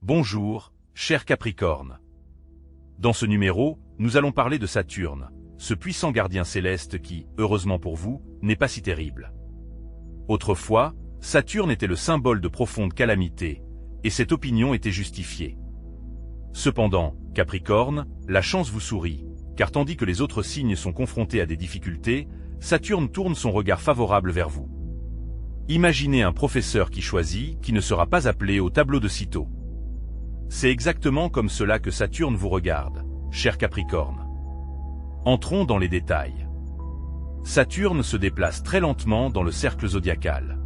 Bonjour, cher Capricorne. Dans ce numéro, nous allons parler de Saturne, ce puissant gardien céleste qui, heureusement pour vous, n'est pas si terrible. Autrefois, Saturne était le symbole de profondes calamités, et cette opinion était justifiée. Cependant, Capricorne, la chance vous sourit, car tandis que les autres signes sont confrontés à des difficultés, Saturne tourne son regard favorable vers vous. Imaginez un professeur qui choisit, qui ne sera pas appelé au tableau de sitôt. C'est exactement comme cela que Saturne vous regarde, cher Capricorne. Entrons dans les détails. Saturne se déplace très lentement dans le cercle zodiacal.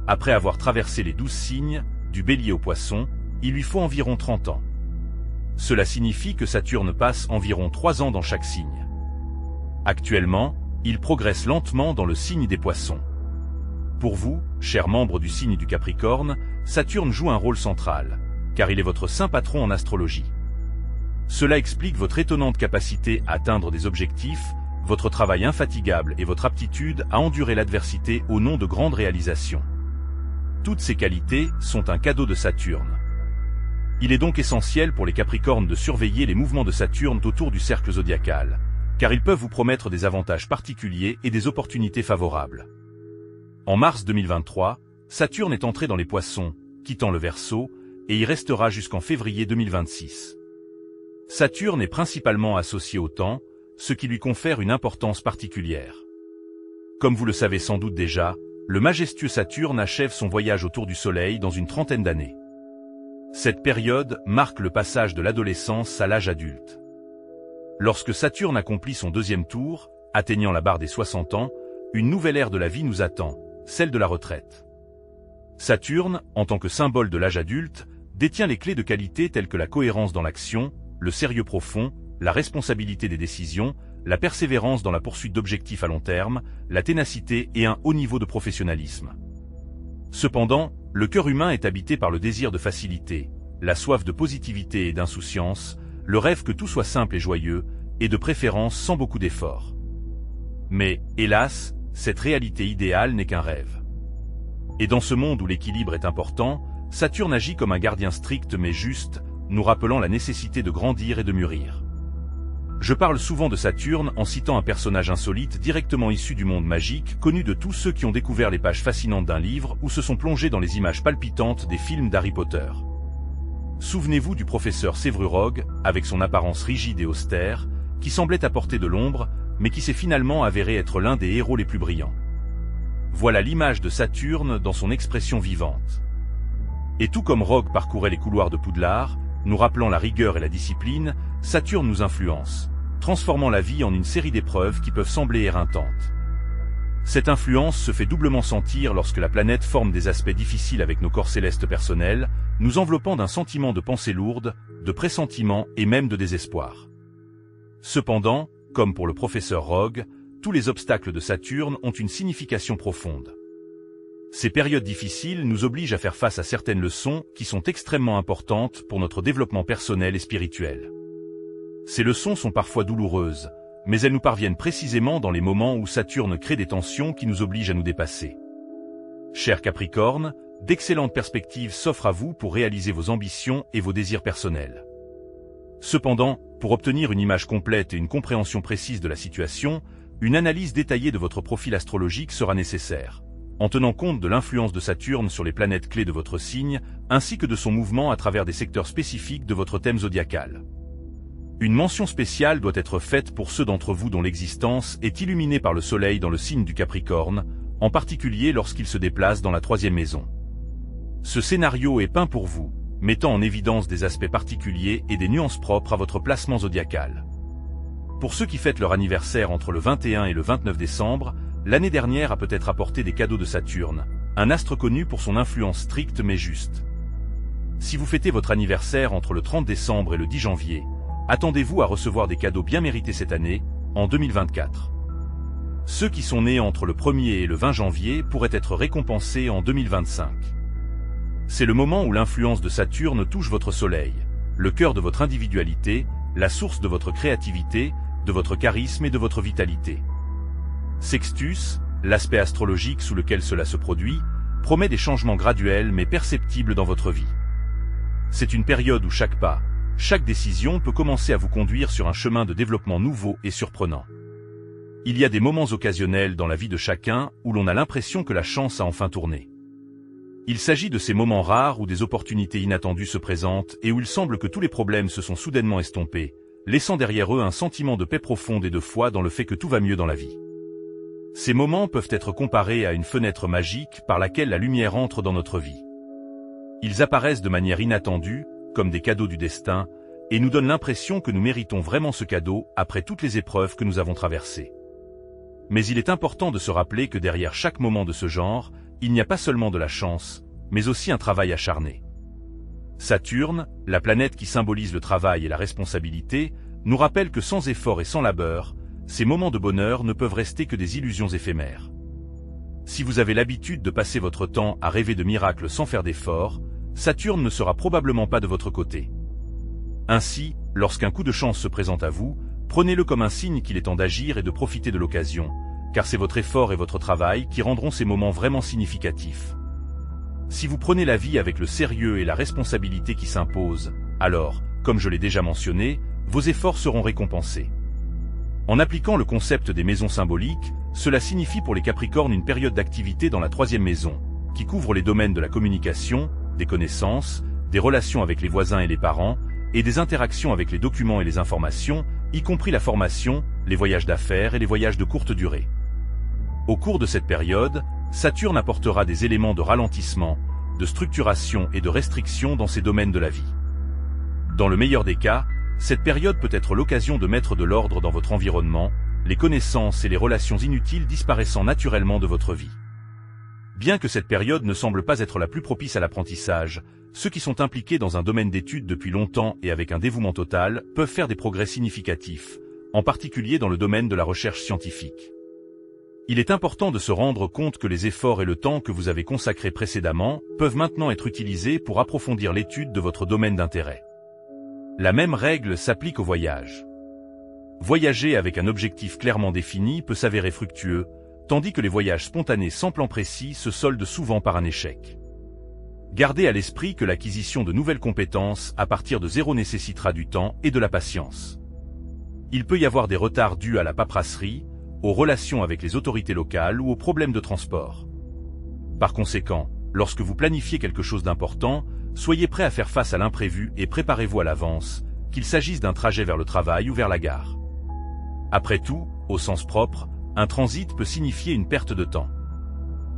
Après avoir traversé les 12 signes, du Bélier au Poisson, il lui faut environ 30 ans. Cela signifie que Saturne passe environ 3 ans dans chaque signe. Actuellement, il progresse lentement dans le signe des Poissons. Pour vous, chers membres du signe du Capricorne, Saturne joue un rôle central, car il est votre saint patron en astrologie. Cela explique votre étonnante capacité à atteindre des objectifs, votre travail infatigable et votre aptitude à endurer l'adversité au nom de grandes réalisations. Toutes ces qualités sont un cadeau de Saturne. Il est donc essentiel pour les Capricornes de surveiller les mouvements de Saturne autour du cercle zodiacal, car ils peuvent vous promettre des avantages particuliers et des opportunités favorables. En mars 2023, Saturne est entré dans les Poissons, quittant le Verseau, et y restera jusqu'en février 2026. Saturne est principalement associé au temps, ce qui lui confère une importance particulière. Comme vous le savez sans doute déjà, le majestueux Saturne achève son voyage autour du Soleil dans une trentaine d'années. Cette période marque le passage de l'adolescence à l'âge adulte. Lorsque Saturne accomplit son deuxième tour, atteignant la barre des 60 ans, une nouvelle ère de la vie nous attend, celle de la retraite. Saturne, en tant que symbole de l'âge adulte, détient les clés de qualité telles que la cohérence dans l'action, le sérieux profond, la responsabilité des décisions, la persévérance dans la poursuite d'objectifs à long terme, la ténacité et un haut niveau de professionnalisme. Cependant, le cœur humain est habité par le désir de facilité, la soif de positivité et d'insouciance, le rêve que tout soit simple et joyeux, et de préférence sans beaucoup d'efforts. Mais, hélas, cette réalité idéale n'est qu'un rêve. Et dans ce monde où l'équilibre est important, Saturne agit comme un gardien strict mais juste, nous rappelant la nécessité de grandir et de mûrir. Je parle souvent de Saturne en citant un personnage insolite directement issu du monde magique, connu de tous ceux qui ont découvert les pages fascinantes d'un livre ou se sont plongés dans les images palpitantes des films d'Harry Potter. Souvenez-vous du professeur Séverus Rogue, avec son apparence rigide et austère, qui semblait apporter de l'ombre, mais qui s'est finalement avéré être l'un des héros les plus brillants. Voilà l'image de Saturne dans son expression vivante. Et tout comme Rogue parcourait les couloirs de Poudlard, nous rappelant la rigueur et la discipline, Saturne nous influence, transformant la vie en une série d'épreuves qui peuvent sembler éreintantes. Cette influence se fait doublement sentir lorsque la planète forme des aspects difficiles avec nos corps célestes personnels, nous enveloppant d'un sentiment de pensée lourde, de pressentiment et même de désespoir. Cependant, comme pour le professeur Rogue, tous les obstacles de Saturne ont une signification profonde. Ces périodes difficiles nous obligent à faire face à certaines leçons qui sont extrêmement importantes pour notre développement personnel et spirituel. Ces leçons sont parfois douloureuses, mais elles nous parviennent précisément dans les moments où Saturne crée des tensions qui nous obligent à nous dépasser. Cher Capricorne, d'excellentes perspectives s'offrent à vous pour réaliser vos ambitions et vos désirs personnels. Cependant, pour obtenir une image complète et une compréhension précise de la situation, une analyse détaillée de votre profil astrologique sera nécessaire, en tenant compte de l'influence de Saturne sur les planètes clés de votre signe, ainsi que de son mouvement à travers des secteurs spécifiques de votre thème zodiacal. Une mention spéciale doit être faite pour ceux d'entre vous dont l'existence est illuminée par le soleil dans le signe du Capricorne, en particulier lorsqu'il se déplace dans la 3e maison. Ce scénario est peint pour vous, mettant en évidence des aspects particuliers et des nuances propres à votre placement zodiacal. Pour ceux qui fêtent leur anniversaire entre le 21 et le 29 décembre, l'année dernière a peut-être apporté des cadeaux de Saturne, un astre connu pour son influence stricte mais juste. Si vous fêtez votre anniversaire entre le 30 décembre et le 10 janvier, attendez-vous à recevoir des cadeaux bien mérités cette année, en 2024. Ceux qui sont nés entre le 1er et le 20 janvier pourraient être récompensés en 2025. C'est le moment où l'influence de Saturne touche votre soleil, le cœur de votre individualité, la source de votre créativité, de votre charisme et de votre vitalité. Sextus, l'aspect astrologique sous lequel cela se produit, promet des changements graduels mais perceptibles dans votre vie. C'est une période où chaque pas, chaque décision peut commencer à vous conduire sur un chemin de développement nouveau et surprenant. Il y a des moments occasionnels dans la vie de chacun où l'on a l'impression que la chance a enfin tourné. Il s'agit de ces moments rares où des opportunités inattendues se présentent et où il semble que tous les problèmes se sont soudainement estompés, laissant derrière eux un sentiment de paix profonde et de foi dans le fait que tout va mieux dans la vie. Ces moments peuvent être comparés à une fenêtre magique par laquelle la lumière entre dans notre vie. Ils apparaissent de manière inattendue, comme des cadeaux du destin, et nous donnent l'impression que nous méritons vraiment ce cadeau après toutes les épreuves que nous avons traversées. Mais il est important de se rappeler que derrière chaque moment de ce genre, il n'y a pas seulement de la chance, mais aussi un travail acharné. Saturne, la planète qui symbolise le travail et la responsabilité, nous rappelle que sans effort et sans labeur, ces moments de bonheur ne peuvent rester que des illusions éphémères. Si vous avez l'habitude de passer votre temps à rêver de miracles sans faire d'efforts, Saturne ne sera probablement pas de votre côté. Ainsi, lorsqu'un coup de chance se présente à vous, prenez-le comme un signe qu'il est temps d'agir et de profiter de l'occasion, car c'est votre effort et votre travail qui rendront ces moments vraiment significatifs. Si vous prenez la vie avec le sérieux et la responsabilité qui s'imposent, alors, comme je l'ai déjà mentionné, vos efforts seront récompensés. En appliquant le concept des maisons symboliques, cela signifie pour les Capricornes une période d'activité dans la troisième maison, qui couvre les domaines de la communication, des connaissances, des relations avec les voisins et les parents, et des interactions avec les documents et les informations, y compris la formation, les voyages d'affaires et les voyages de courte durée. Au cours de cette période, Saturne apportera des éléments de ralentissement, de structuration et de restriction dans ces domaines de la vie. Dans le meilleur des cas, cette période peut être l'occasion de mettre de l'ordre dans votre environnement, les connaissances et les relations inutiles disparaissant naturellement de votre vie. Bien que cette période ne semble pas être la plus propice à l'apprentissage, ceux qui sont impliqués dans un domaine d'études depuis longtemps et avec un dévouement total peuvent faire des progrès significatifs, en particulier dans le domaine de la recherche scientifique. Il est important de se rendre compte que les efforts et le temps que vous avez consacrés précédemment peuvent maintenant être utilisés pour approfondir l'étude de votre domaine d'intérêt. La même règle s'applique au voyage. Voyager avec un objectif clairement défini peut s'avérer fructueux, tandis que les voyages spontanés sans plan précis se soldent souvent par un échec. Gardez à l'esprit que l'acquisition de nouvelles compétences à partir de zéro nécessitera du temps et de la patience. Il peut y avoir des retards dus à la paperasserie, aux relations avec les autorités locales ou aux problèmes de transport. Par conséquent, lorsque vous planifiez quelque chose d'important, soyez prêt à faire face à l'imprévu et préparez-vous à l'avance, qu'il s'agisse d'un trajet vers le travail ou vers la gare. Après tout, au sens propre, un transit peut signifier une perte de temps.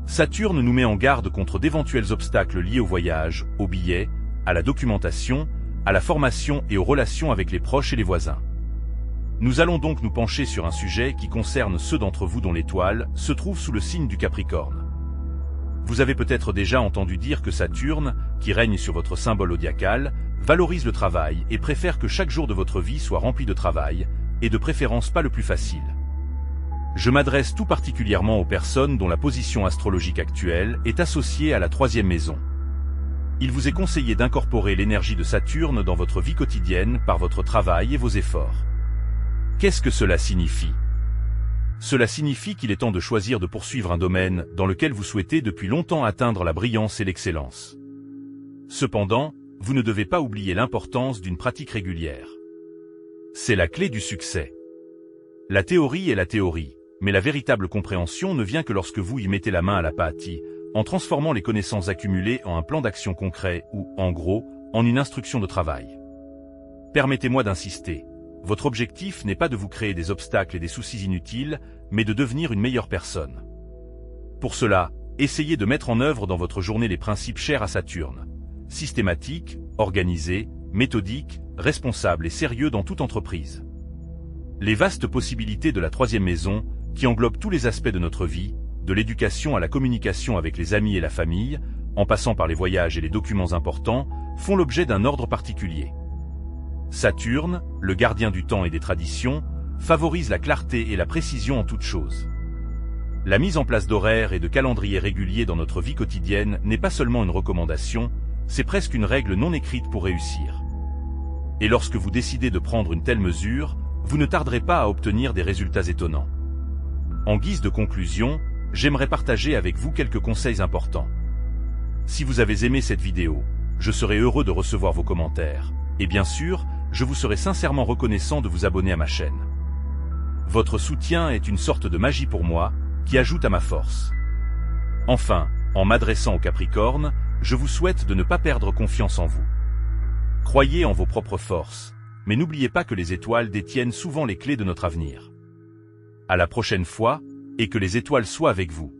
Saturne nous met en garde contre d'éventuels obstacles liés au voyage, aux billets, à la documentation, à la formation et aux relations avec les proches et les voisins. Nous allons donc nous pencher sur un sujet qui concerne ceux d'entre vous dont l'étoile se trouve sous le signe du Capricorne. Vous avez peut-être déjà entendu dire que Saturne, qui règne sur votre symbole zodiacal, valorise le travail et préfère que chaque jour de votre vie soit rempli de travail, et de préférence pas le plus facile. Je m'adresse tout particulièrement aux personnes dont la position astrologique actuelle est associée à la troisième maison. Il vous est conseillé d'incorporer l'énergie de Saturne dans votre vie quotidienne par votre travail et vos efforts. Qu'est-ce que cela signifie? Cela signifie qu'il est temps de choisir de poursuivre un domaine dans lequel vous souhaitez depuis longtemps atteindre la brillance et l'excellence. Cependant, vous ne devez pas oublier l'importance d'une pratique régulière. C'est la clé du succès. La théorie est la théorie, mais la véritable compréhension ne vient que lorsque vous y mettez la main à la pâte, en transformant les connaissances accumulées en un plan d'action concret ou, en gros, en une instruction de travail. Permettez-moi d'insister. Votre objectif n'est pas de vous créer des obstacles et des soucis inutiles, mais de devenir une meilleure personne. Pour cela, essayez de mettre en œuvre dans votre journée les principes chers à Saturne. Systématique, organisé, méthodique, responsable et sérieux dans toute entreprise. Les vastes possibilités de la troisième maison, qui englobent tous les aspects de notre vie, de l'éducation à la communication avec les amis et la famille, en passant par les voyages et les documents importants, font l'objet d'un ordre particulier. Saturne, le gardien du temps et des traditions, favorise la clarté et la précision en toutes choses. La mise en place d'horaires et de calendriers réguliers dans notre vie quotidienne n'est pas seulement une recommandation, c'est presque une règle non écrite pour réussir. Et lorsque vous décidez de prendre une telle mesure, vous ne tarderez pas à obtenir des résultats étonnants. En guise de conclusion, j'aimerais partager avec vous quelques conseils importants. Si vous avez aimé cette vidéo, je serai heureux de recevoir vos commentaires. Et bien sûr, je vous serai sincèrement reconnaissant de vous abonner à ma chaîne. Votre soutien est une sorte de magie pour moi, qui ajoute à ma force. Enfin, en m'adressant aux Capricornes, je vous souhaite de ne pas perdre confiance en vous. Croyez en vos propres forces, mais n'oubliez pas que les étoiles détiennent souvent les clés de notre avenir. À la prochaine fois, et que les étoiles soient avec vous.